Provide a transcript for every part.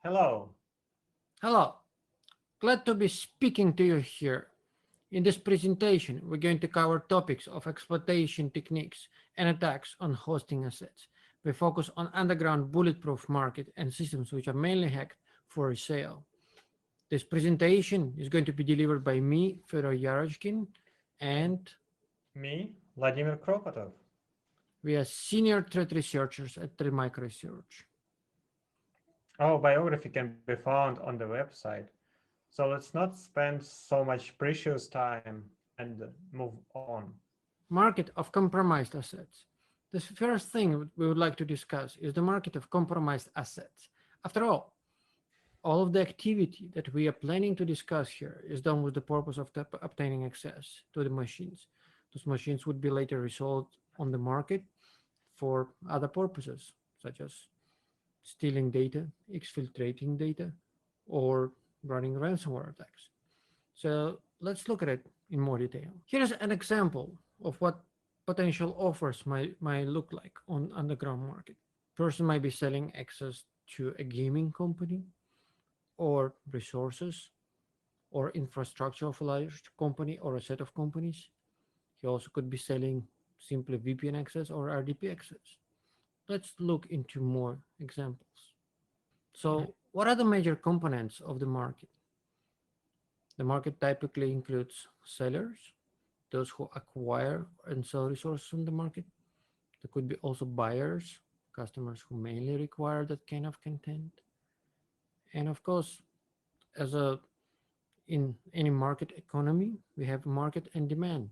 Hello. Hello, glad to be speaking to you here. In this presentation, we're going to cover topics of exploitation techniques and attacks on hosting assets. We focus on underground bulletproof market and systems which are mainly hacked for resale. This presentation is going to be delivered by me, Fedor Yarojkin, And and me, Vladimir Kropotov. we are senior threat researchers at Tremike Research. Our biography can be found on the website. So let's not spend so much precious time and move on. Market of compromised assets. The first thing we would like to discuss is the market of compromised assets. After all of the activity that we are planning to discuss here is done with the purpose of obtaining access to the machines. Those machines would be later resold on the market for other purposes, such as stealing data, exfiltrating data, or running ransomware attacks. So let's look at it in more detail. Here's an example of what potential offers might look like on underground market. Person might be selling access to a gaming company or resources or infrastructure of a large company or a set of companies. He also could be selling simply VPN access or RDP access. Let's look into more examples. So what are the major components of the market? The market typically includes sellers, those who acquire and sell resources on the market. There could be also buyers, customers who mainly require that kind of content. And of course, as a in any market economy, we have market and demand.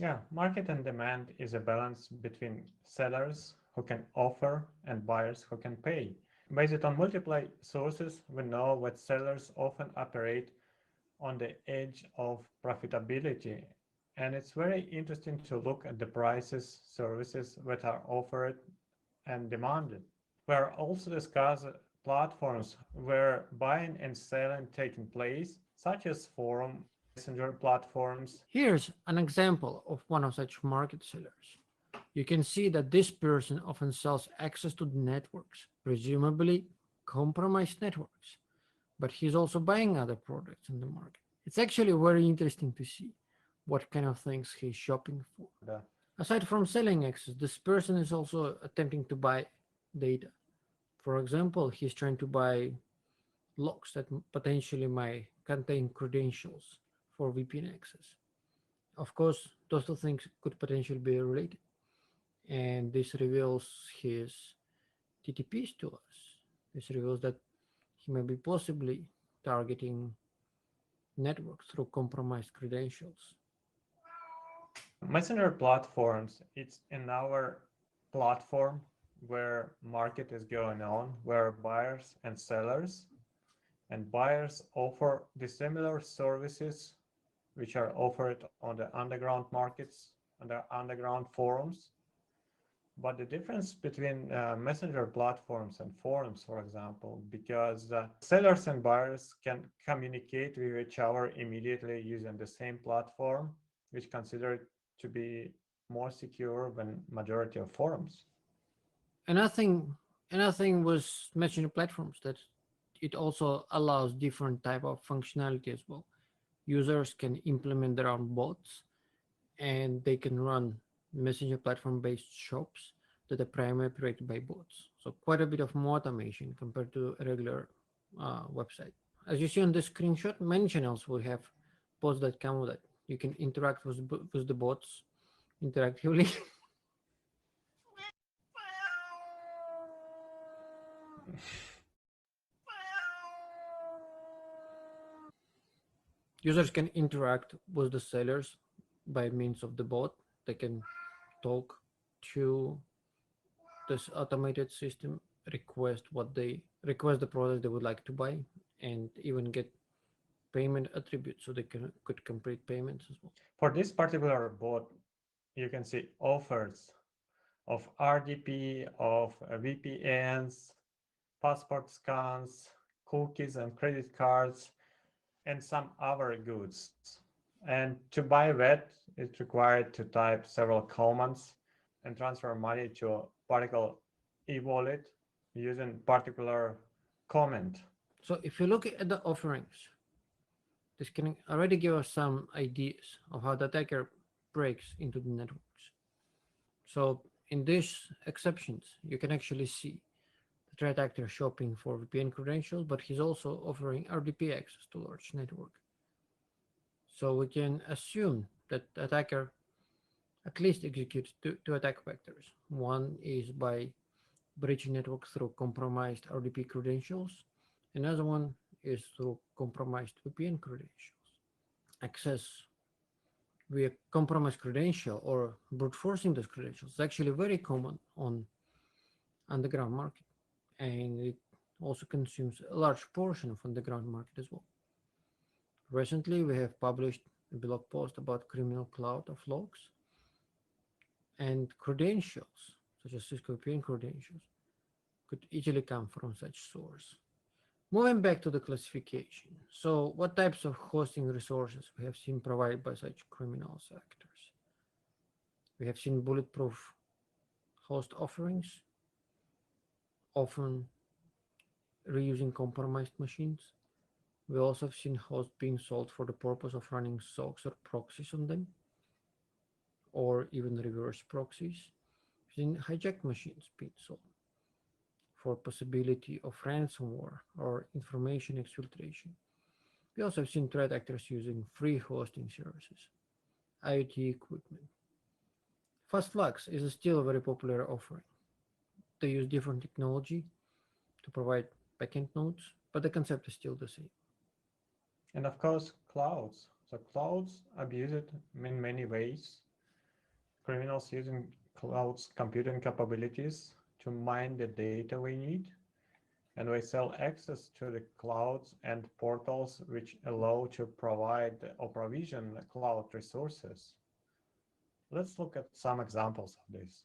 Yeah, market and demand is a balance between sellers who can offer and buyers who can pay. Based on multiple sources, we know that sellers often operate on the edge of profitability. And it's very interesting to look at the prices, services that are offered and demanded. We're also discuss platforms where buying and selling taking place, such as forum, messenger platforms. Here's an example of one of such market sellers. You can see that this person often sells access to the networks, presumably compromised networks, but he's also buying other products in the market. It's actually very interesting to see what kind of things he's shopping for. The, Aside from selling access, this person is also attempting to buy data. For example, he's trying to buy logs that potentially might contain credentials for VPN access. Of course, those two things could potentially be related. And this reveals his TTPs to us. This reveals that he may be possibly targeting networks through compromised credentials. messenger platforms, it's another platform where market is going on, where buyers and sellers and buyers offer the similar services which are offered on the underground markets, on the underground forums. But the difference between messenger platforms and forums, for example, because sellers and buyers can communicate with each other immediately using the same platform, which considered to be more secure than majority of forums. Another thing was messenger platforms that it also allows different type of functionality as well. Users can implement their own bots and they can run messenger platform based shops that are primarily operated by bots. So quite a bit of more automation compared to a regular website. As you see on this screenshot, many channels will have bots that come with it. You can interact with the bots interactively. Users can interact with the sellers by means of the bot. They can talk to this automated system, request the product they would like to buy, and even get payment attributes so they could complete payments as well. For this particular bot, you can see offers of RDP, of VPNs, passport scans, cookies and credit cards, and some other goods. And to buy that, it's required to type several commands and transfer money to a particular e-wallet using particular comment. So if you look at the offerings, this can already give us some ideas of how the attacker breaks into the networks. So in these exceptions, you can actually see the threat actor shopping for VPN credentials, but he's also offering RDP access to large network. So we can assume that the attacker at least executes two attack vectors. One is by breaching network through compromised RDP credentials. Another one is through compromised VPN credentials. Access via compromised credential or brute forcing those credentials is actually very common on underground market, and it also consumes a large portion of underground market as well. Recently, we have published a blog post about criminal cloud of logs, and credentials, such as Cisco VPN credentials, could easily come from such source. Moving back to the classification. So what types of hosting resources we have seen provided by such criminal actors? We have seen bulletproof host offerings, often reusing compromised machines. We also have seen hosts being sold for the purpose of running SOCs or proxies on them, or even reverse proxies. We've seen hijacked machines being sold for possibility of ransomware or information exfiltration. We also have seen threat actors using free hosting services, IoT equipment. Fast flags is still a very popular offering. They use different technology to provide backend nodes, but the concept is still the same. And of course, clouds. So clouds abuse it in many ways. Criminals using cloud's computing capabilities to mine the data we need, and we sell access to the clouds and portals which allow to provide or provision cloud resources. Let's look at some examples of this.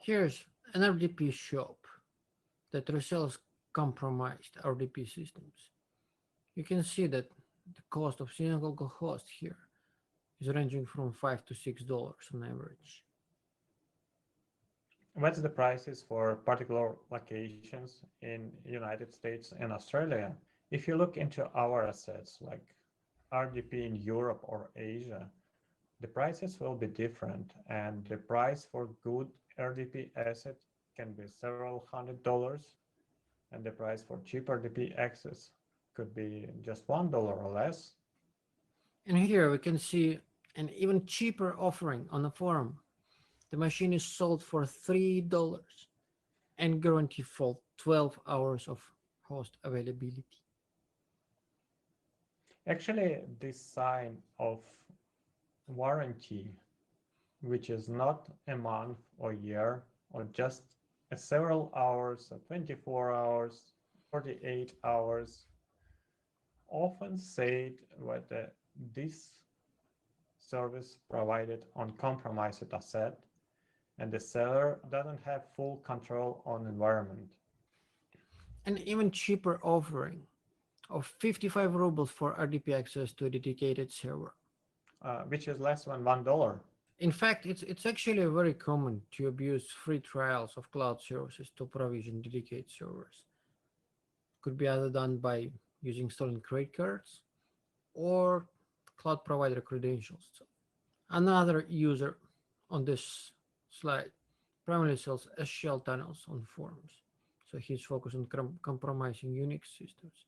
Here's an RDP shop that resells compromised RDP systems. You can see that the cost of single host here is ranging from $5 to $6 on average. What's the prices for particular locations in United States and Australia? If you look into our assets like RDP in Europe or Asia, the prices will be different, and the price for good RDP asset can be several $100, and the price for cheap RDP access could be just $1 or less. And here we can see an even cheaper offering on the forum. The machine is sold for $3 and guaranteed for 12 hours of host availability. Actually, this sign of warranty, which is not a month or year or just several hours, 24 hours, 48 hours, often said that this service provided on compromised asset and the seller doesn't have full control on environment. An even cheaper offering of 55 rubles for RDP access to a dedicated server. Which is less than $1. In fact, it's actually very common to abuse free trials of cloud services to provision dedicated servers. Could be either done by using stolen credit cards or cloud provider credentials. Another user on this slide primarily sells SSL tunnels on forums. So he's focused on compromising Unix systems.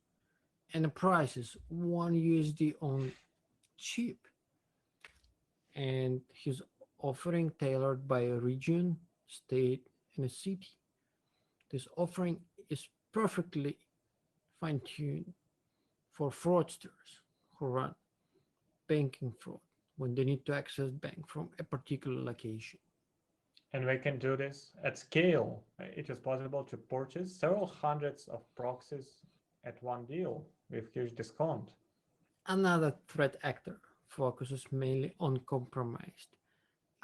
And the price is $1 only, cheap. And he's offering tailored by a region, state, and a city. This offering is perfectly fine-tuned for fraudsters who run banking fraud when they need to access bank from a particular location. And we can do this at scale. It is possible to purchase several hundreds of proxies at one deal with huge discount. Another threat actor focuses mainly on compromised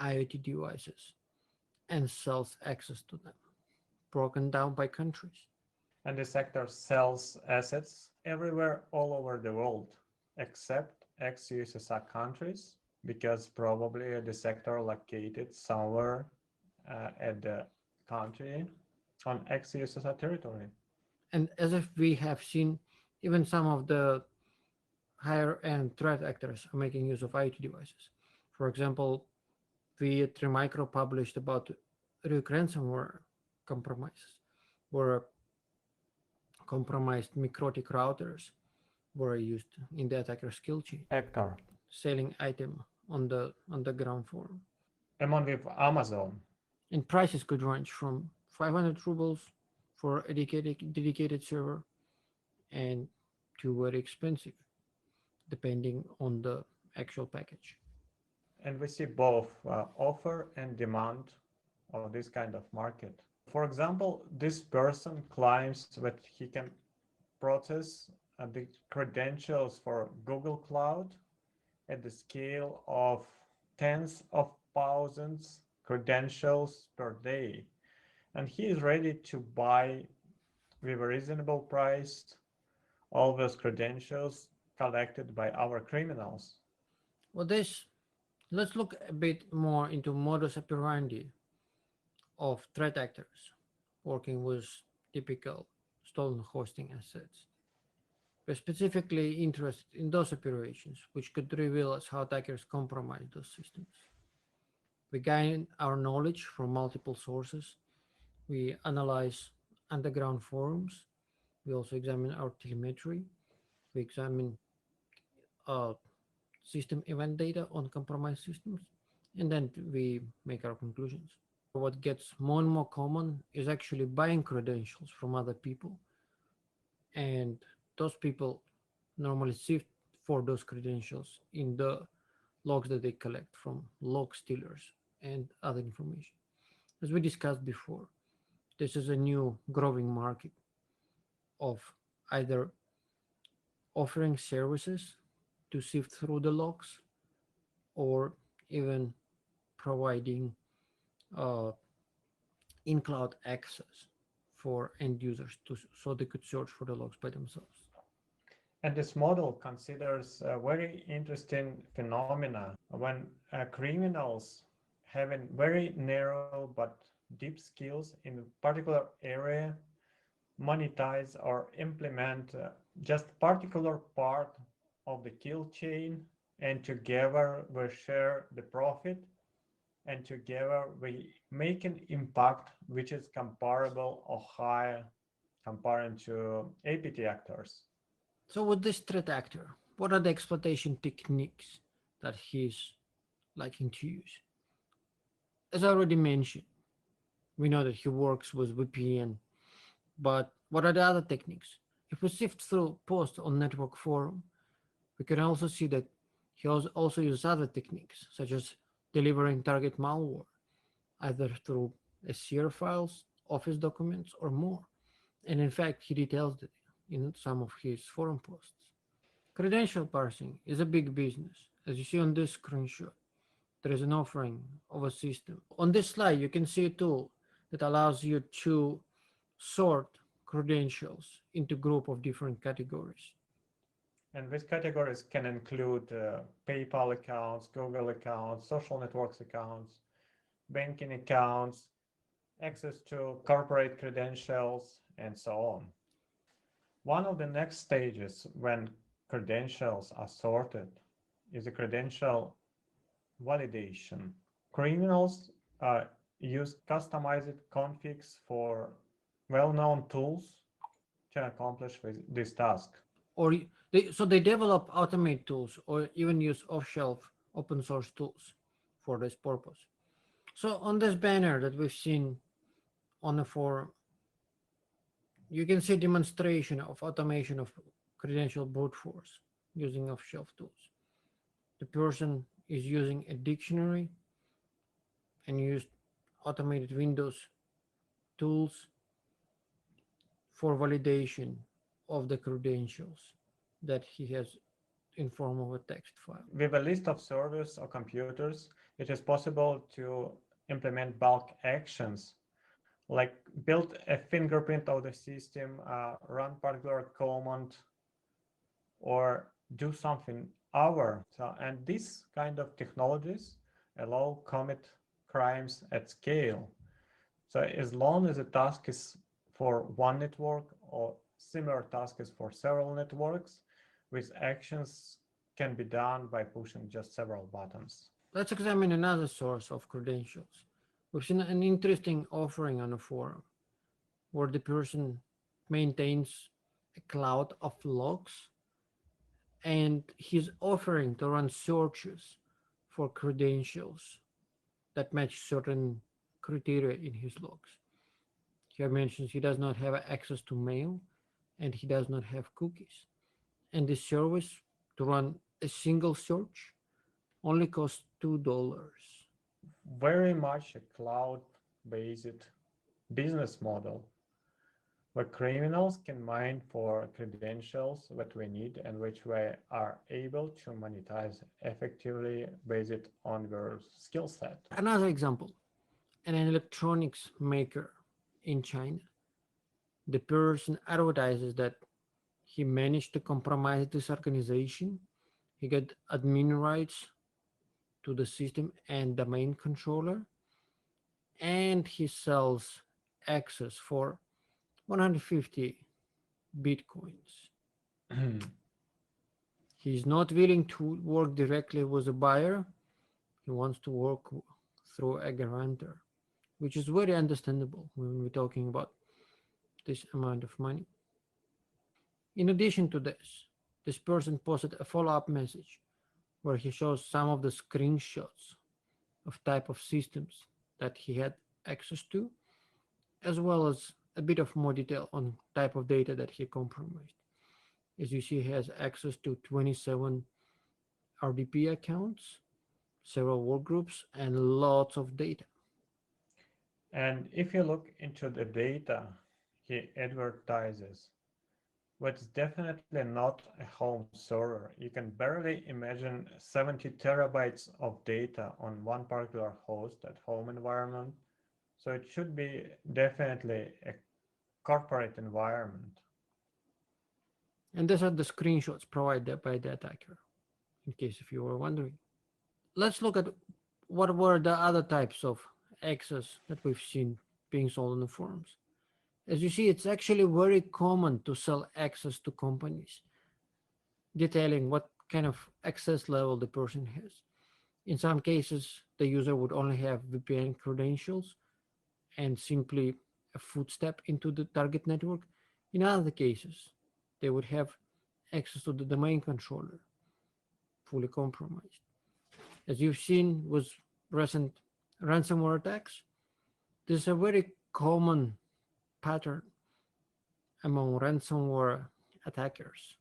IoT devices and sells access to them, broken down by countries. And the sector sells assets everywhere all over the world, except ex-USSR countries, because probably the sector located somewhere at the country on ex-USSR territory. And as if we have seen, even some of the higher end threat actors are making use of IoT devices. For example, we at Remicro published about Ryuk ransomware compromises, where compromised microtic routers were used in the attacker's kill chain, Hector. selling item on the ground floor. Among with Amazon. And prices could range from 500 rubles for a dedicated server and to very expensive, depending on the actual package. And we see both offer and demand of this kind of market. For example, this person claims that he can process the credentials for Google Cloud at the scale of tens of thousands credentials per day. And he is ready to buy with a reasonable price all those credentials collected by our criminals. Well, let's look a bit more into modus operandi of threat actors working with typical stolen hosting assets. We're specifically interested in those operations which could reveal us how attackers compromise those systems. We gain our knowledge from multiple sources. We analyze underground forums. We also examine our telemetry. We examine uh, system event data on compromised systems, and then we make our conclusions. What gets more and more common is actually buying credentials from other people, and those people normally sift for those credentials in the logs that they collect from log stealers and other information. As we discussed before, this is a new growing market of either offering services to sift through the logs or even providing uh, in-cloud access for end users so they could search for the logs by themselves. And this model considers a very interesting phenomena when criminals having very narrow but deep skills in a particular area monetize or implement just particular part of the kill chain, and together we share the profit, and together we make an impact which is comparable or higher comparing to APT actors. So with this threat actor, what are the exploitation techniques that he's liking to use? As I already mentioned, we know that he works with VPN, but what are the other techniques? If we sift through posts on network forum, we can also see that he also uses other techniques, such as delivering target malware, either through SCR files, Office documents, or more. And in fact, he details it in some of his forum posts. Credential parsing is a big business. As you see on this screenshot, there is an offering of a system. On this slide, you can see a tool that allows you to sort credentials into group of different categories. And these categories can include PayPal accounts, Google accounts, social networks accounts, banking accounts, access to corporate credentials, and so on. One of the next stages when credentials are sorted is the credential validation. Criminals use customized configs for well-known tools to accomplish this task. Or they develop automate tools or even use off-shelf open source tools for this purpose. So on this banner that we've seen on the forum, you can see demonstration of automation of credential brute force using off-shelf tools. The person is using a dictionary and used automated Windows tools for validation of the credentials that he has in form of a text file. With a list of servers or computers, it is possible to implement bulk actions, like build a fingerprint of the system, run particular command, or do something other. And these kind of technologies allow commit crimes at scale. So as long as the task is for one network or similar tasks for several networks, with actions can be done by pushing just several buttons. Let's examine another source of credentials. We've seen an interesting offering on a forum where the person maintains a cloud of logs and he's offering to run searches for credentials that match certain criteria in his logs. Here mentions he does not have access to mail and he does not have cookies. And the service to run a single search only costs $2. Very much a cloud-based business model where criminals can mine for credentials that we need and which we are able to monetize effectively based on their skill set. Another example, an electronics maker in China. The person advertises that he managed to compromise this organization. He got admin rights to the system and domain controller, and he sells access for 150 bitcoins. He's not willing to work directly with a buyer. He wants to work through a guarantor, which is very understandable when we're talking about this amount of money. In addition to this person posted a follow-up message where he shows some of the screenshots of type of systems that he had access to, as well as a bit of more detail on type of data that he compromised. As you see, he has access to 27 RDP accounts, several workgroups, and lots of data. And if you look into the data he advertises, what's definitely not a home server. You can barely imagine 70 terabytes of data on one particular host at home environment. So it should be definitely a corporate environment. And these are the screenshots provided by the attacker, in case if you were wondering. Let's look at what were the other types of access that we've seen being sold on the forums. As you see, it's actually very common to sell access to companies, detailing what kind of access level the person has. In some cases, the user would only have VPN credentials and simply a footstep into the target network. In other cases, they would have access to the domain controller, fully compromised. As you've seen with recent ransomware attacks, this is a very common pattern among ransomware attackers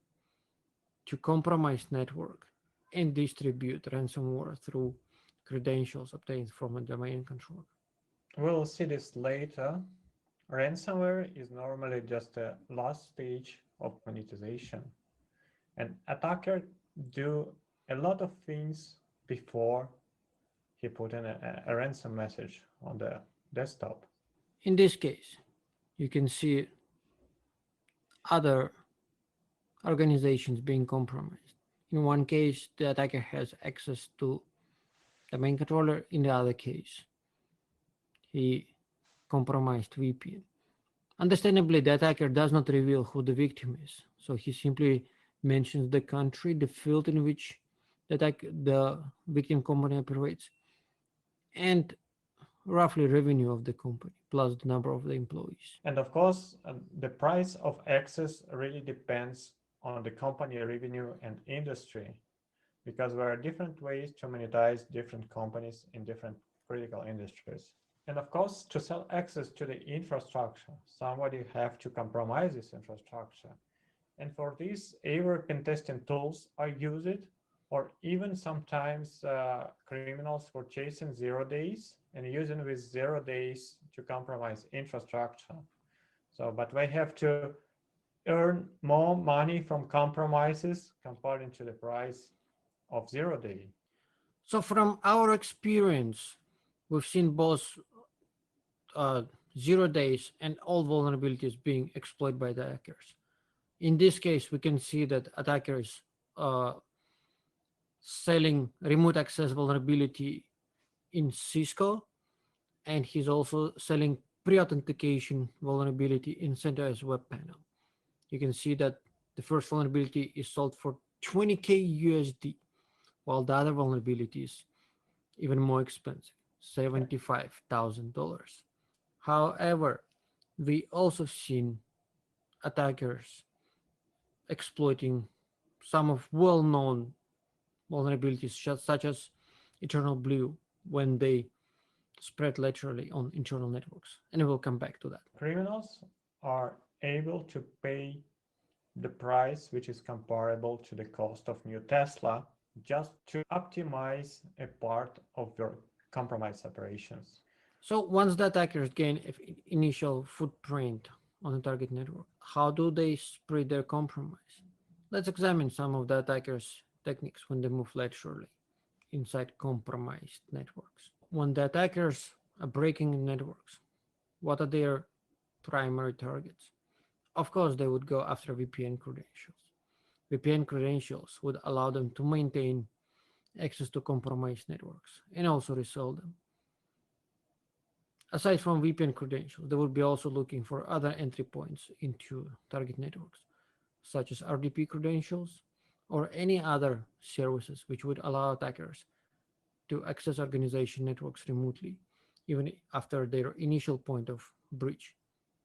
to compromise network and distribute ransomware through credentials obtained from a domain controller. We'll see this later. Ransomware is normally just a last stage of monetization. An attacker do a lot of things before he put in a ransom message on the desktop. In this case, you can see other organizations being compromised. In one case, the attacker has access to the main controller. In the other case, he compromised VPN. Understandably, the attacker does not reveal who the victim is, so he simply mentions the country, the field in which the victim company operates, and roughly revenue of the company, plus the number of the employees. And of course, the price of access really depends on the company revenue and industry, because there are different ways to monetize different companies in different critical industries. And of course, to sell access to the infrastructure, somebody have to compromise this infrastructure. And for this, either pen testing tools are used, or even sometimes criminals were chasing 0 days and using with 0 days to compromise infrastructure. So, but they have to earn more money from compromises compared to the price of 0 day. So from our experience, we've seen both 0 days and all vulnerabilities being exploited by the hackers. In this case, we can see that attackers selling remote access vulnerability in Cisco, and he's also selling pre-authentication vulnerability in centralized web panel. You can see that the first vulnerability is sold for 20K USD, while the other vulnerability is even more expensive, $75,000. However, we also seen attackers exploiting some of well-known vulnerabilities such as Eternal Blue when they spread laterally on internal networks. And we will come back to that. Criminals are able to pay the price which is comparable to the cost of new Tesla just to optimize a part of your compromised operations. So once the attackers gain initial footprint on the target network, how do they spread their compromise? Let's examine some of the attackers' techniques when they move laterally inside compromised networks. When the attackers are breaking networks, what are their primary targets? Of course, they would go after VPN credentials. VPN credentials would allow them to maintain access to compromised networks and also resell them. Aside from VPN credentials, they would be also looking for other entry points into target networks, such as RDP credentials or any other services which would allow attackers to access organization networks remotely, even after their initial point of breach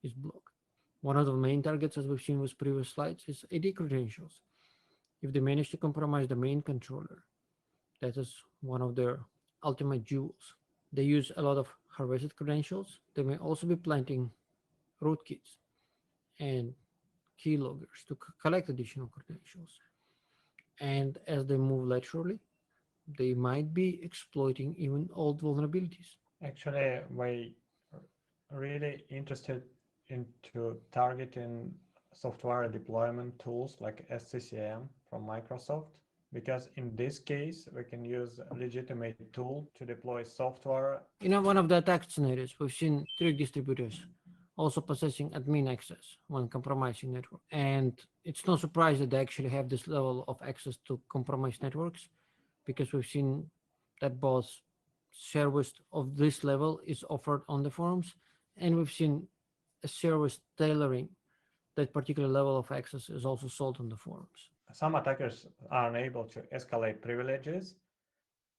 is blocked. One of the main targets, as we've seen with previous slides, is AD credentials. If they manage to compromise the main controller, that is one of their ultimate jewels. They use a lot of harvested credentials. They may also be planting rootkits and keyloggers to collect additional credentials. And as they move laterally, they might be exploiting even old vulnerabilities. Actually, we really interested into targeting software deployment tools like SCCM from Microsoft, because in this case, we can use a legitimate tool to deploy software. In one of the attack scenarios, we've seen Trick distributors also possessing admin access when compromising network. And it's no surprise that they actually have this level of access to compromised networks, because we've seen that both service of this level is offered on the forums, and we've seen a service tailoring that particular level of access is also sold on the forums. Some attackers are unable to escalate privileges.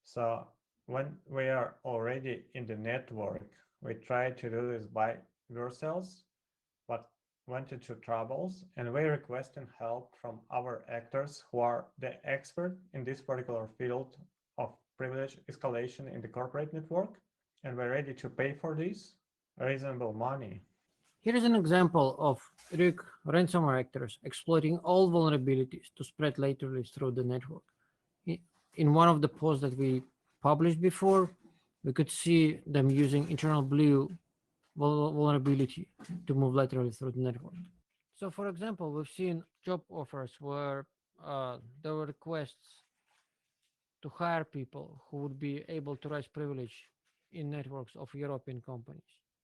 So when we are already in the network, we try to do this by ourselves, but went into troubles, and we're requesting help from our actors who are the expert in this particular field of privilege escalation in the corporate network, and we're ready to pay for this reasonable money. Here is an example of RIG ransomware actors exploiting all vulnerabilities to spread laterally through the network. In one of the posts that we published before, we could see them using internal blue vulnerability to move laterally through the network. So for example, we've seen job offers where there were requests to hire people who would be able to raise privilege in networks of European companies.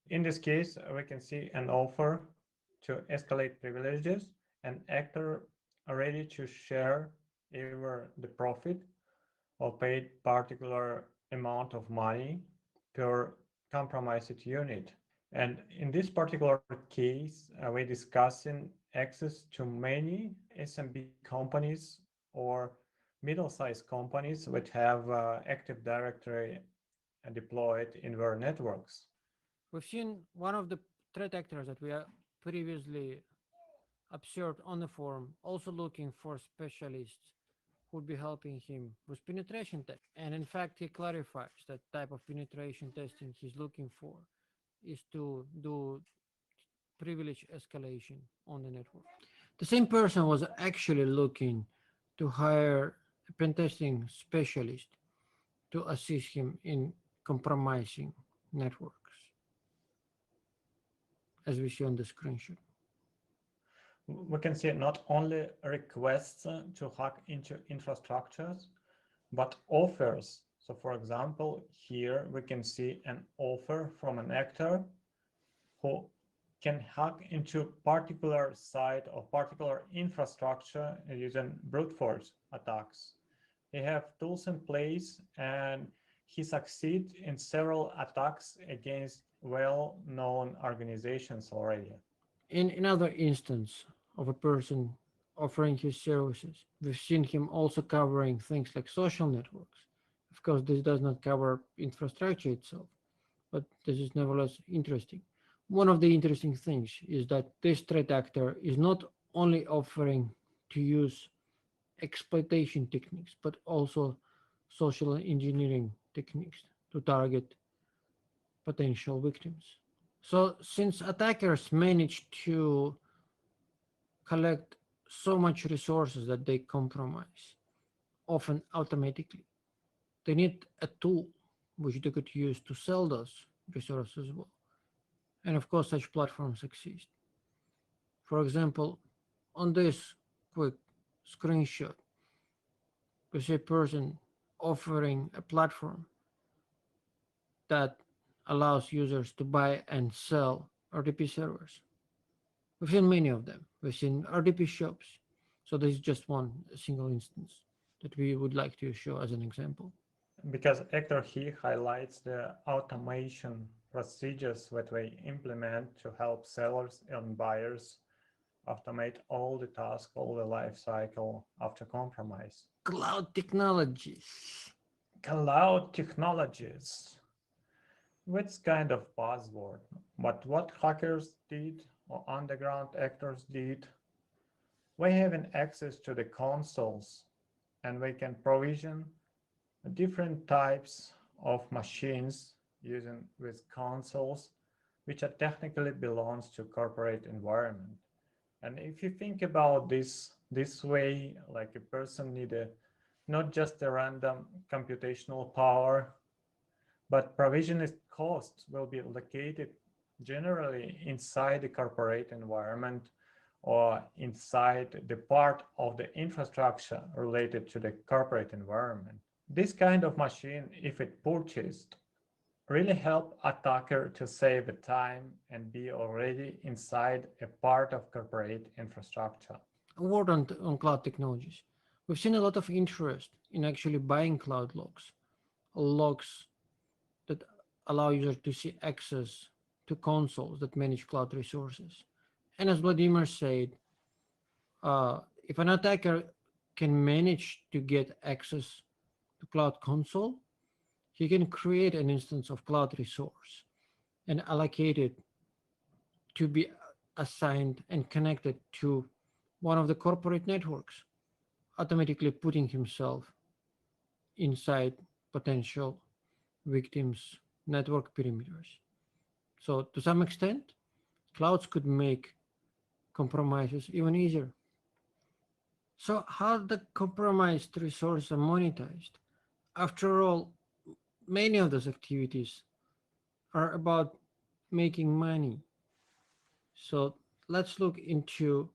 In this case, we can see an offer to escalate privileges, an actor ready to share either the profit or paid particular amount of money per compromised unit. And in this particular case, we're discussing access to many SMB companies or middle-sized companies which have Active Directory deployed in their networks. We've seen one of the threat actors that we previously observed on the forum also looking for specialists who would be helping him with penetration test. And in fact, he clarifies that type of penetration testing he's looking for is to do privilege escalation on the network. The same person was actually looking to hire a pen testing specialist to assist him in compromising networks, as we see on the screenshot. We can see not only requests to hack into infrastructures, but offers. So for example, here we can see an offer from an actor who can hack into particular site or particular infrastructure using brute force attacks. He have tools in place, and he succeeds in several attacks against well-known organizations already. In another instance of a person offering his services. We've seen him also covering things like social networks. Of course, this does not cover infrastructure itself, but this is nevertheless interesting. One of the interesting things is that this threat actor is not only offering to use exploitation techniques, but also social engineering techniques to target potential victims. So, since attackers manage to collect so much resources that they compromise, often automatically, they need a tool which they could use to sell those resources as well. And of course, such platforms exist. For example, on this quick screenshot, we see a person offering a platform that allows users to buy and sell RDP servers. We've seen many of them. We've seen RDP shops. So this is just one single instance that we would like to show as an example. Because actor here highlights the automation procedures that we implement to help sellers and buyers automate all the tasks, all the life cycle after compromise. Cloud technologies. Cloud technologies. Which kind of buzzword? But what hackers did or underground actors did, we have an access to the consoles and we can provision different types of machines using with consoles which are technically belongs to corporate environment. And if you think about this way, like a person need not just a random computational power, but provisionist costs will be located generally inside the corporate environment or inside the part of the infrastructure related to the corporate environment. This kind of machine, if it purchased, really help attacker to save the time and be already inside a part of corporate infrastructure. A word on cloud technologies. We've seen a lot of interest in actually buying cloud logs, logs that allow users to see access to consoles that manage cloud resources. And as Vladimir said, if an attacker can manage to get access to cloud console, he can create an instance of cloud resource and allocate it to be assigned and connected to one of the corporate networks, automatically putting himself inside potential victims' network perimeters. So, to some extent, clouds could make compromises even easier. So, how the compromised resources are monetized? After all, many of those activities are about making money. So, let's look into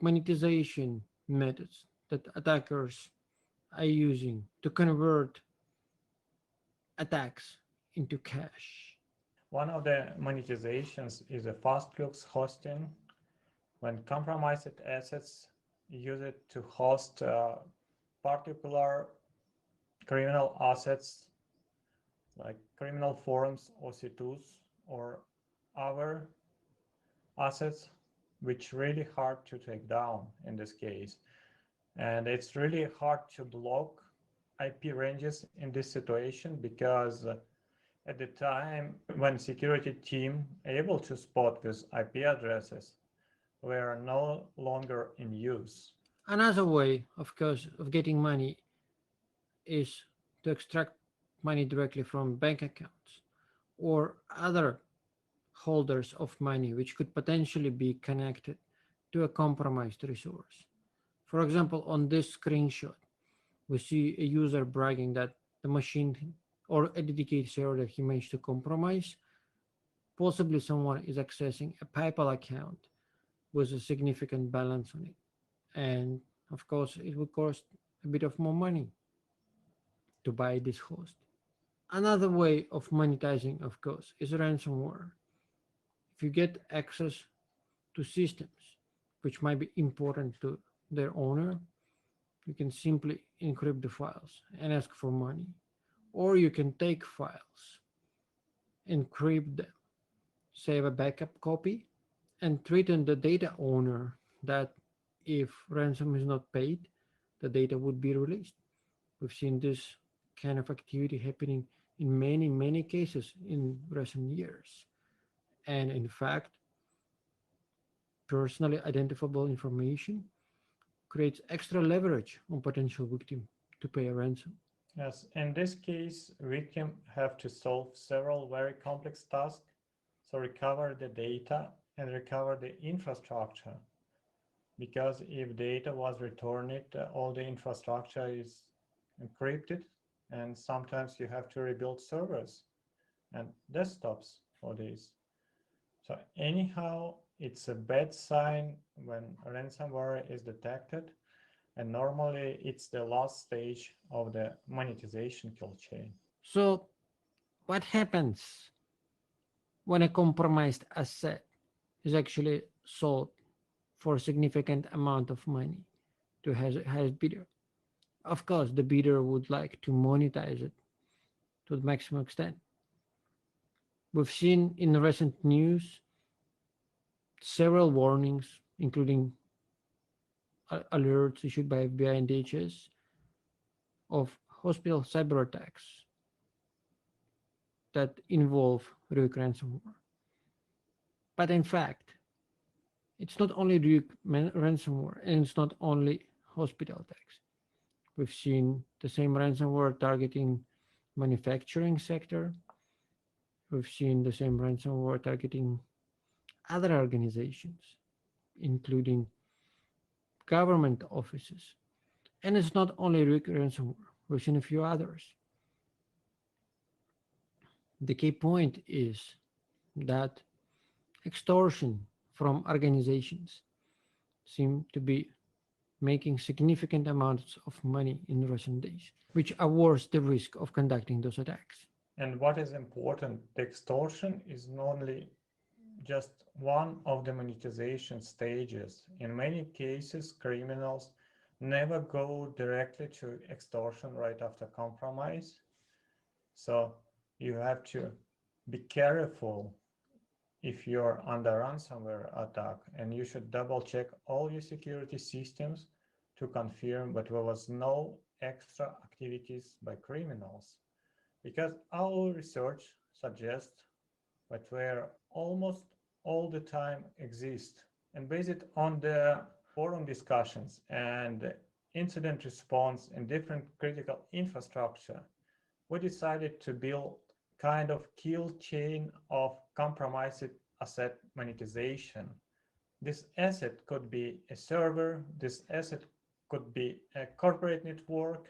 monetization methods that attackers are using to convert attacks into cash. One of the monetizations is a fast flux hosting. When compromised assets use it to host particular criminal assets like criminal forums, OC2s, or other assets, which really hard to take down in this case. And it's really hard to block IP ranges in this situation because at the time when security team able to spot these IP addresses, were no longer in use. Another way, of course, of getting money is to extract money directly from bank accounts or other holders of money which could potentially be connected to a compromised resource. For example, on this screenshot, we see a user bragging that the machine or a dedicated server that he managed to compromise, possibly someone is accessing a PayPal account with a significant balance on it. And of course, it will cost a bit of more money to buy this host. Another way of monetizing, of course, is ransomware. If you get access to systems which might be important to their owner, you can simply encrypt the files and ask for money. Or you can take files, encrypt them, save a backup copy, and threaten the data owner that if ransom is not paid, the data would be released. We've seen this kind of activity happening in many, many cases in recent years. And in fact, personally identifiable information creates extra leverage on potential victim to pay a ransom. Yes, in this case, victim have to solve several very complex tasks, so recover the data and recover the infrastructure. Because if data was returned, all the infrastructure is encrypted, and sometimes you have to rebuild servers and desktops for this. So anyhow, it's a bad sign when ransomware is detected, and normally it's the last stage of the monetization kill chain. So, what happens when a compromised asset is actually sold for a significant amount of money to highest bidder? Of course, the bidder would like to monetize it to the maximum extent. We've seen in recent news several warnings, including alerts issued by FBI and DHS of hospital cyber attacks that involve Ryuk ransomware. But in fact, it's not only Ryuk ransomware and it's not only hospital attacks. We've seen the same ransomware targeting manufacturing sector. We've seen the same ransomware targeting other organizations, including government offices. And it's not only Ryuk ransomware. We've seen a few others. The key point is that extortion from organizations seem to be making significant amounts of money in recent days, which awards the risk of conducting those attacks. And what is important, the extortion is not only just one of the monetization stages. In many cases, criminals never go directly to extortion right after compromise. So you have to be careful if you're under ransomware attack, and you should double check all your security systems to confirm that there was no extra activities by criminals. Because our research suggests that where almost all the time exist. And based on the forum discussions and incident response in different critical infrastructure, we decided to build kind of kill chain of compromised asset monetization. This asset could be a server, this asset could be a corporate network,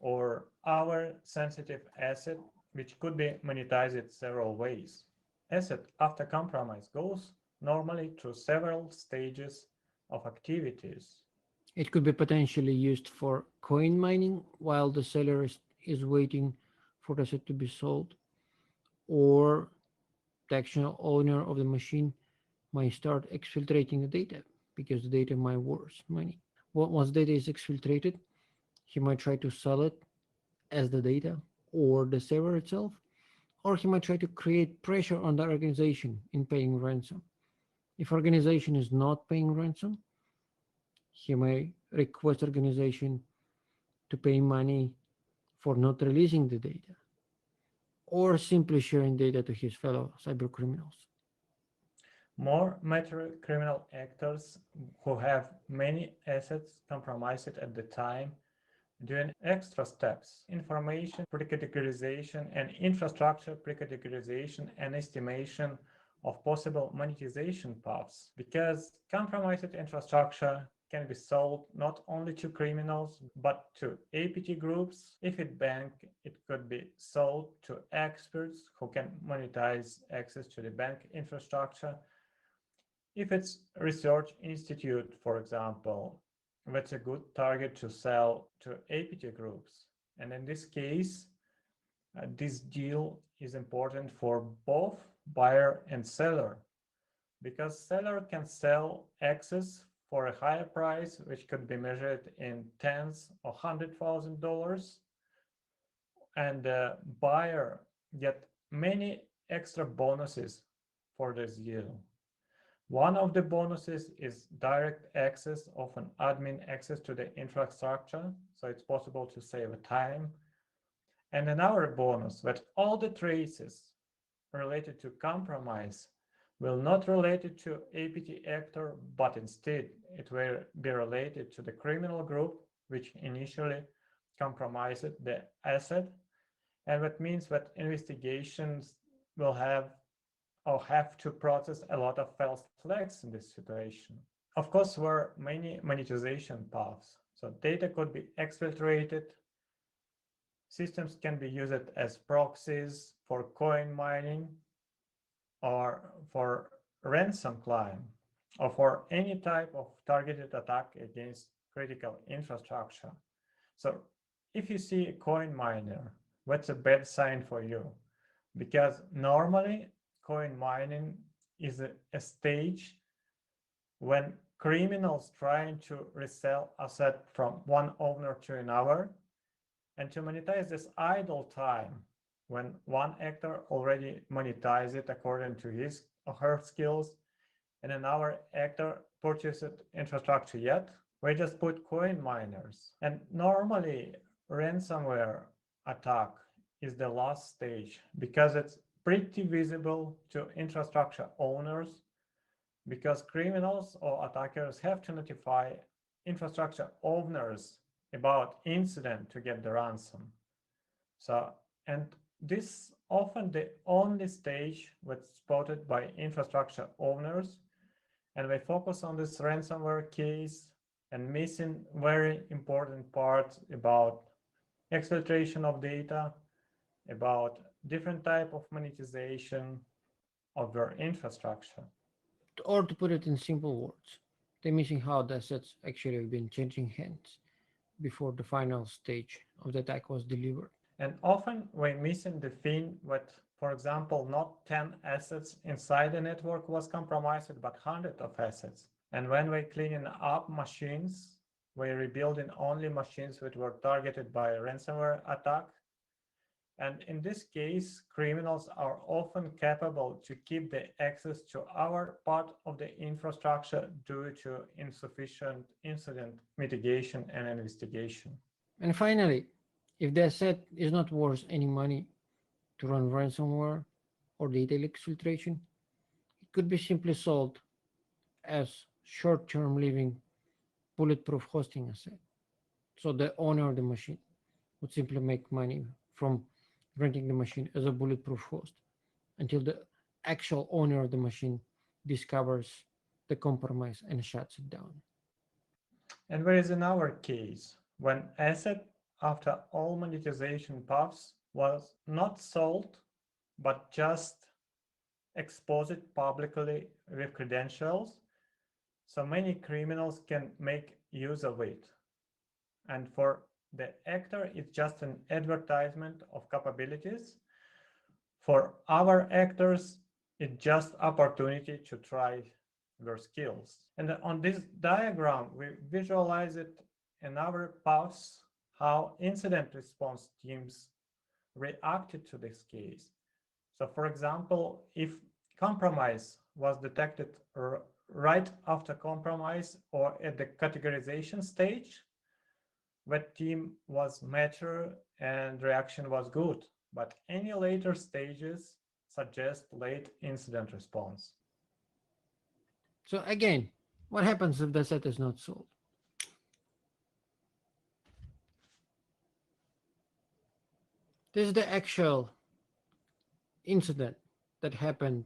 or our sensitive asset, which could be monetized several ways. Asset after compromise goes normally through several stages of activities. It could be potentially used for coin mining while the seller is waiting for the asset to be sold, or the actual owner of the machine might start exfiltrating the data because the data might worth money. Once data is exfiltrated, he might try to sell it as the data or the server itself, or he might try to create pressure on the organization in paying ransom. If organization is not paying ransom, he may request organization to pay money for not releasing the data or simply sharing data to his fellow cyber criminals. More mature criminal actors who have many assets compromised at the time doing extra steps, information pre-categorization and infrastructure pre-categorization and estimation of possible monetization paths, because compromised infrastructure can be sold not only to criminals but to APT groups. If it bank, it could be sold to experts who can monetize access to the bank infrastructure. If it's research institute, for example, that's a good target to sell to APT groups. And in this case, this deal is important for both buyer and seller, because seller can sell access for a higher price, which could be measured in tens or $100,000, and the buyer get many extra bonuses for this deal. One of the bonuses is direct access, often admin access to the infrastructure, so it's possible to save time. And another bonus that all the traces related to compromise will not related to APT actor, but instead it will be related to the criminal group which initially compromised the asset. And that means that investigations will have to process a lot of false flags in this situation. Of course, there are many monetization paths. So data could be exfiltrated. Systems can be used as proxies for coin mining or for ransom claim or for any type of targeted attack against critical infrastructure. So if you see a coin miner, that's a bad sign for you, because normally coin mining is a stage when criminals trying to resell asset from one owner to another, and to monetize this idle time when one actor already monetized it according to his or her skills and another actor purchased infrastructure yet, we just put coin miners. And normally ransomware attack is the last stage because it's pretty visible to infrastructure owners, because criminals or attackers have to notify infrastructure owners about incident to get the ransom. So, and this often the only stage that's spotted by infrastructure owners, and they focus on this ransomware case and missing very important parts about exfiltration of data, about different type of monetization of their infrastructure. Or to put it in simple words, they're missing how the assets actually have been changing hands before the final stage of the attack was delivered. And often we're missing the thing that, for example, not 10 assets inside the network was compromised, but hundreds of assets. And when we're cleaning up machines, we're rebuilding only machines that were targeted by a ransomware attack. And in this case, criminals are often capable to keep the access to our part of the infrastructure due to insufficient incident mitigation and investigation. And finally, if the asset is not worth any money to run ransomware or data exfiltration, it could be simply sold as short-term living bulletproof hosting asset. So the owner of the machine would simply make money from renting the machine as a bulletproof host until the actual owner of the machine discovers the compromise and shuts it down. And whereas in our case, when asset after all monetization paths was not sold, but just exposed publicly with credentials, so many criminals can make use of it. And for the actor, it's just an advertisement of capabilities. For our actors, it's just opportunity to try their skills. And on this diagram, we visualize it in our paths, how incident response teams reacted to this case. So for example, if compromise was detected right after compromise or at the categorization stage, that team was mature and reaction was good, but any later stages suggest late incident response. So again, what happens if the asset is not sold? This is the actual incident that happened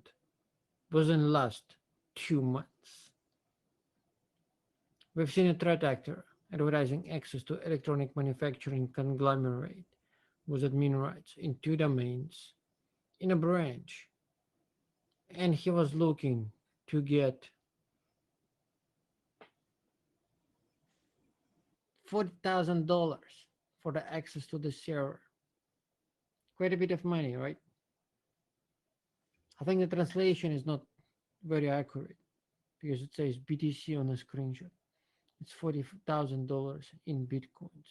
within the last 2 months. We've seen a threat actor advertising access to electronic manufacturing conglomerate with admin rights in 2 domains in a branch, and he was looking to get $40,000 for the access to the server. Quite a bit of money, right? I think the translation is not very accurate because it says BTC on the screenshot. It's $40,000 in Bitcoins.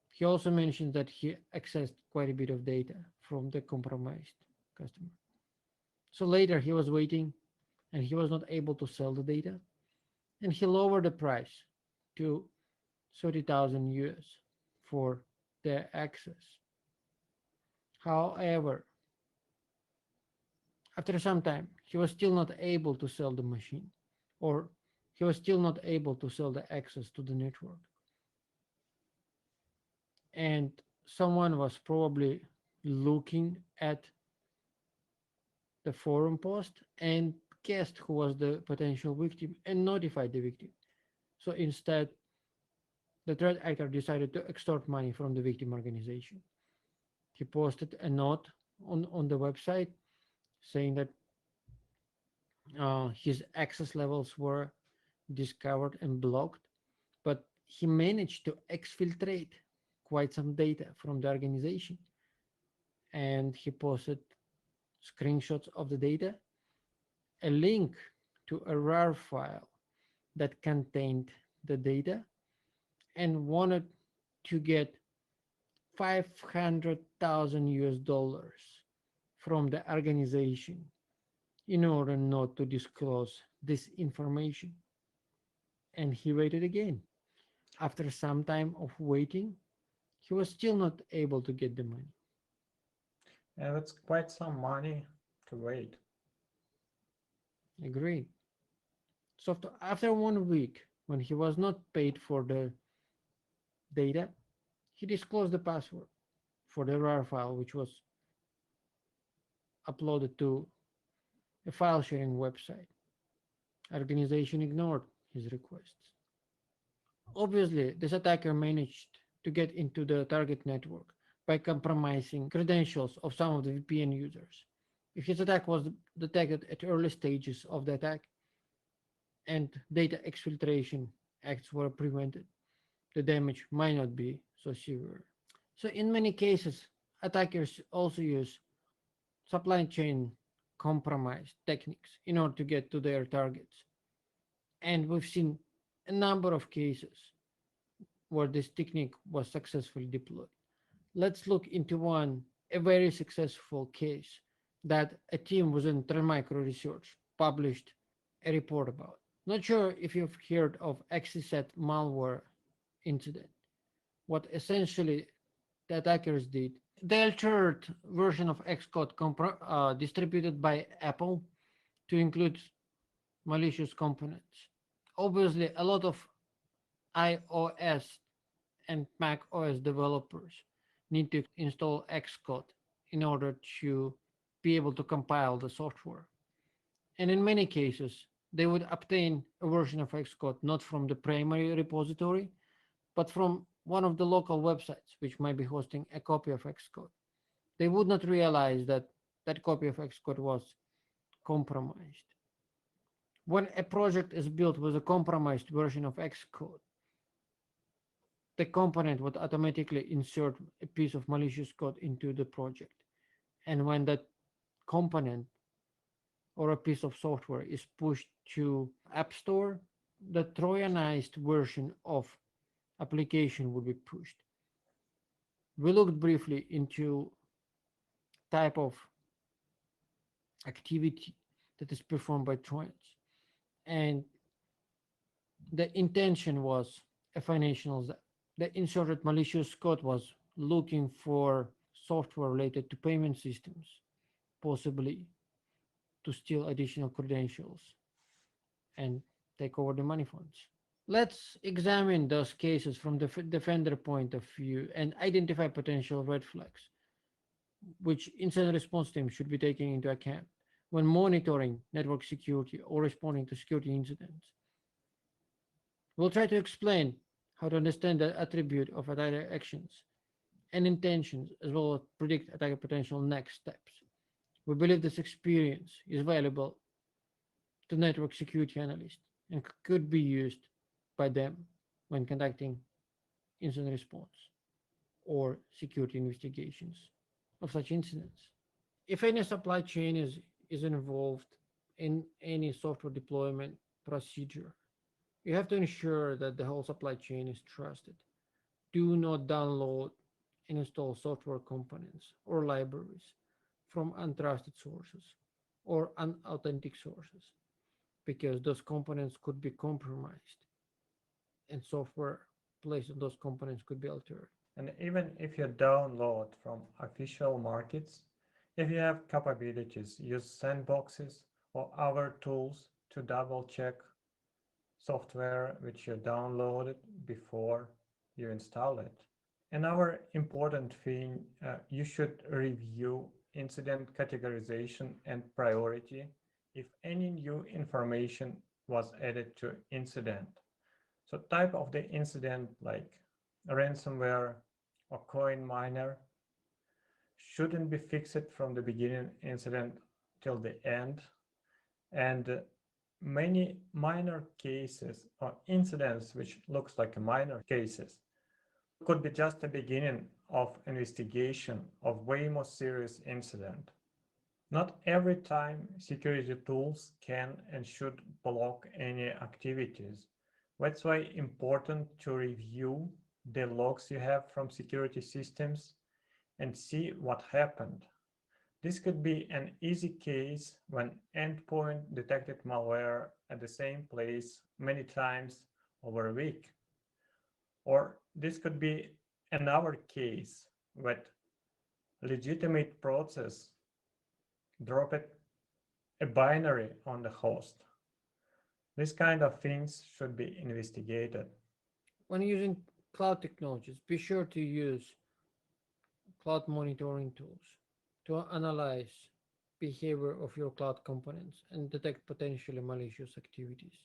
He also mentioned that he accessed quite a bit of data from the compromised customer. So later he was waiting and he was not able to sell the data, and he lowered the price to 30,000 US for the access. However, after some time, he was still not able to sell the machine, or he was still not able to sell the access to the network. And someone was probably looking at the forum post and guessed who was the potential victim and notified the victim. So instead, the threat actor decided to extort money from the victim organization. He posted a note on the website saying that his access levels were discovered and blocked, but he managed to exfiltrate quite some data from the organization. And he posted screenshots of the data, a link to a RAR file that contained the data, and wanted to get 500,000 US dollars from the organization in order not to disclose this information. And he waited again. After some time of waiting, he was still not able to get the money. And it's quite some money to wait. Agreed. So after 1 week, when he was not paid for the data, he disclosed the password for the RAR file, which was uploaded to a file sharing website. Organization ignored his requests. Obviously, this attacker managed to get into the target network by compromising credentials of some of the VPN users. If his attack was detected at early stages of the attack and data exfiltration acts were prevented, the damage might not be so severe. So, in many cases, attackers also use supply chain compromise techniques in order to get to their targets. And we've seen a number of cases where this technique was successfully deployed. Let's look into one, a very successful case that a team within Trend Micro Research published a report about. Not sure if you've heard of XCSet malware incident. What essentially the attackers did, they altered version of Xcode distributed by Apple to include malicious components. Obviously, a lot of iOS and Mac OS developers need to install Xcode in order to be able to compile the software. And in many cases, they would obtain a version of Xcode not from the primary repository, but from one of the local websites which might be hosting a copy of Xcode. They would not realize that that copy of Xcode was compromised. When a project is built with a compromised version of Xcode, the component would automatically insert a piece of malicious code into the project. And when that component or a piece of software is pushed to App Store, the Trojanized version of application will be pushed. We looked briefly into type of activity that is performed by Trojans, and the intention was a financial. The inserted malicious code was looking for software related to payment systems, possibly to steal additional credentials and take over the money funds. Let's examine those cases from the defender point of view and identify potential red flags, which incident response teams should be taking into account when monitoring network security or responding to security incidents. We'll try to explain how to understand the attribute of attacker actions and intentions, as well as predict attacker potential next steps. We believe this experience is valuable to network security analysts and could be used by them when conducting incident response or security investigations of such incidents. If any supply chain is involved in any software deployment procedure, you have to ensure that the whole supply chain is trusted. Do not download and install software components or libraries from untrusted sources or unauthentic sources, because those components could be compromised and software placed on those components could be altered. And even if you download from official markets, if you have capabilities, use sandboxes or other tools to double check software which you downloaded before you install it. Another important thing, you should review incident categorization and priority if any new information was added to incident. So type of the incident like ransomware or coin miner shouldn't be fixed from the beginning incident till the end. And many minor cases or incidents which looks like a minor cases could be just the beginning of investigation of way more serious incident. Not every time security tools can and should block any activities. That's why important to review the logs you have from security systems and see what happened. This could be an easy case when endpoint detected malware at the same place many times over a week. Or this could be another case that legitimate process dropped a binary on the host. These kind of things should be investigated. When using cloud technologies, be sure to use cloud monitoring tools to analyze behavior of your cloud components and detect potentially malicious activities,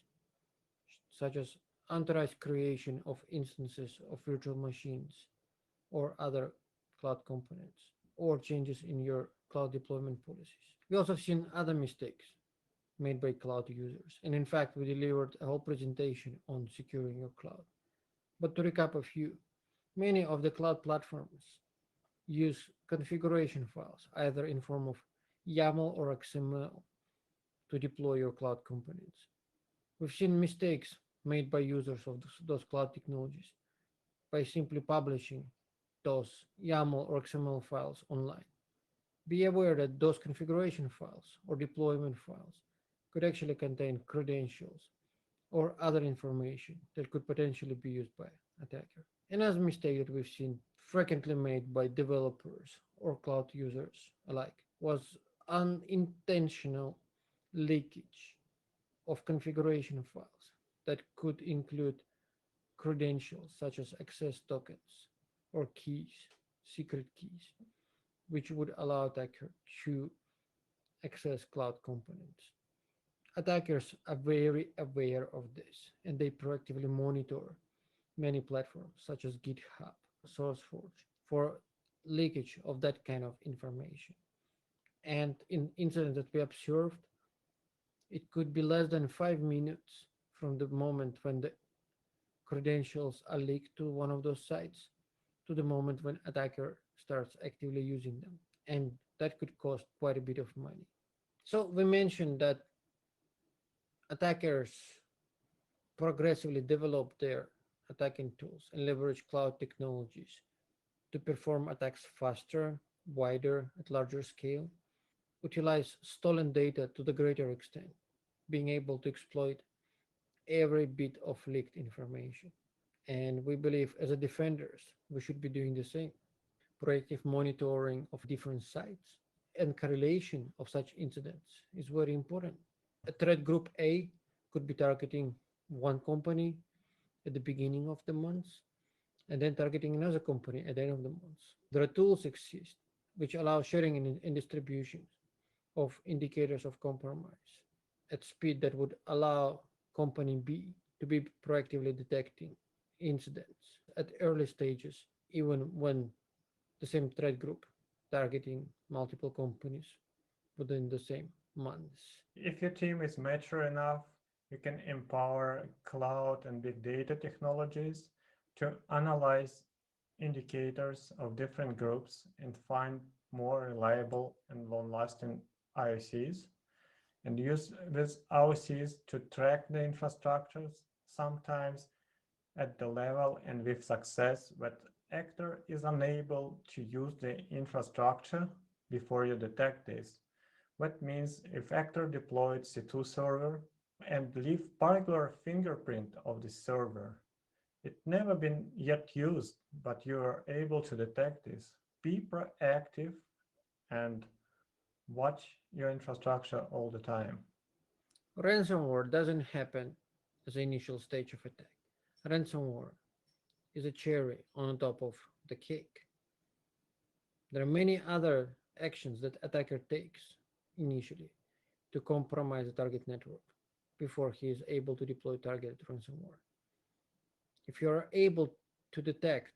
such as unauthorized creation of instances of virtual machines or other cloud components, or changes in your cloud deployment policies. We also have seen other mistakes made by cloud users, and in fact, we delivered a whole presentation on securing your cloud. But to recap a few, many of the cloud platforms use configuration files, either in form of YAML or XML, to deploy your cloud components. We've seen mistakes made by users of those cloud technologies by simply publishing those YAML or XML files online. Be aware that those configuration files or deployment files could actually contain credentials or other information that could potentially be used by attacker. Another mistake that we've seen frequently made by developers or cloud users alike was unintentional leakage of configuration files that could include credentials such as access tokens or keys, secret keys, which would allow attacker to access cloud components. Attackers are very aware of this and they proactively monitor many platforms such as GitHub, SourceForge for leakage of that kind of information. And in incidents that we observed, it could be less than 5 minutes from the moment when the credentials are leaked to one of those sites to the moment when attacker starts actively using them. And that could cost quite a bit of money. So we mentioned that attackers progressively develop their attacking tools and leverage cloud technologies to perform attacks faster, wider, at larger scale, utilize stolen data to the greater extent, being able to exploit every bit of leaked information. And we believe as a defenders, we should be doing the same. Proactive monitoring of different sites and correlation of such incidents is very important. A threat group A could be targeting one company at the beginning of the month and then targeting another company at the end of the month. There are tools exist which allow sharing and distribution of indicators of compromise at speed that would allow company B to be proactively detecting incidents at early stages, even when the same threat group targeting multiple companies within the same months. If your team is mature enough, you can empower cloud and big data technologies to analyze indicators of different groups and find more reliable and long-lasting IOCs, and use these IOCs to track the infrastructures, sometimes at the level and with success that actor is unable to use the infrastructure before you detect this. That means if actor deployed C2 server and leave particular fingerprint of the server, it never been yet used, but you are able to detect this. Be proactive and watch your infrastructure all the time. Ransomware doesn't happen as the initial stage of attack. Ransomware is a cherry on top of the cake. There are many other actions that attacker takes initially to compromise the target network before he is able to deploy targeted ransomware. If you are able to detect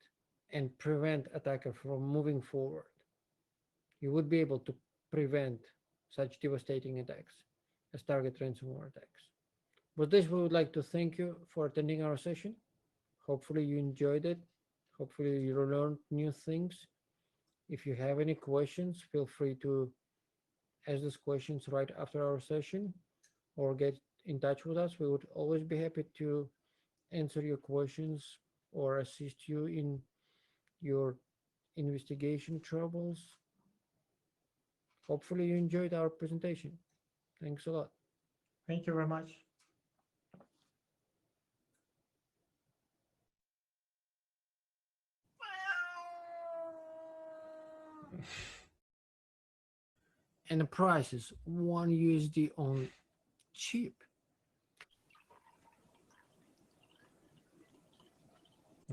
and prevent attacker from moving forward, you would be able to prevent such devastating attacks as target ransomware attacks. With this, we would like to thank you for attending our session. Hopefully you enjoyed it. Hopefully you learned new things. If you have any questions, feel free to ask those questions right after our session or get in touch with us. We would always be happy to answer your questions or assist you in your investigation troubles. Hopefully you enjoyed our presentation. Thanks a lot. Thank you very much. And the price is $1 only. Cheap.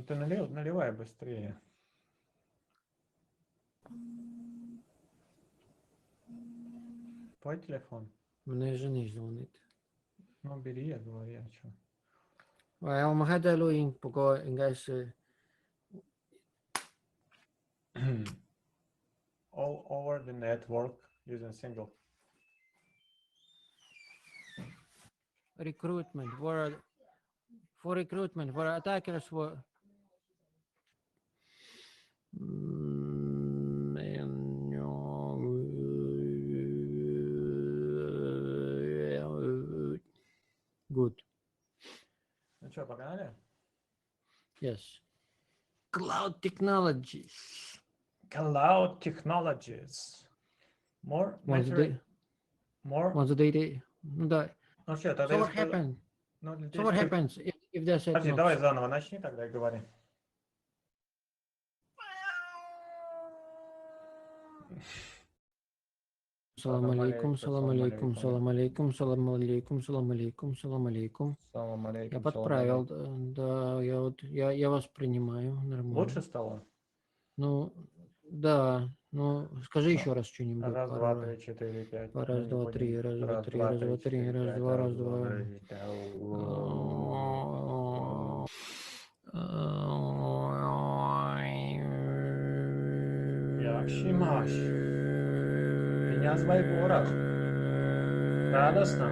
Ты наливай быстрее. Твой телефон? Мне жена звонит. Ну, бери, я говорю, а что? Om hade lo in på gå en gas All over the network using single. recruitment for recruitment for attackers were good. Ну что, погнали? Yes. Cloud technologies. Cloud technologies. More Once material. More. the data. Да. Ну что, тогда So я what скажу- happens? Ну, So what happens if they said Подожди, not? давай заново начни тогда и говори. Salam alaikum, salam alaikum, salam alaikum, salam alaikum, salam alaikum, salam alaikum. Салам алейкум. Я салам подправил, алейкум. да, я вас принимаю нормально. Лучше стало? Ну, да, ну, скажи еще раз что-нибудь. Раз, пару два, раз. три, четыре, пять. Раз, Ну, не два, три, будем. раз, два, три, раз, два, три, раз, пять, два, раз, два. три, Yakşimaş. Kniaz Vajgorod. Радостно.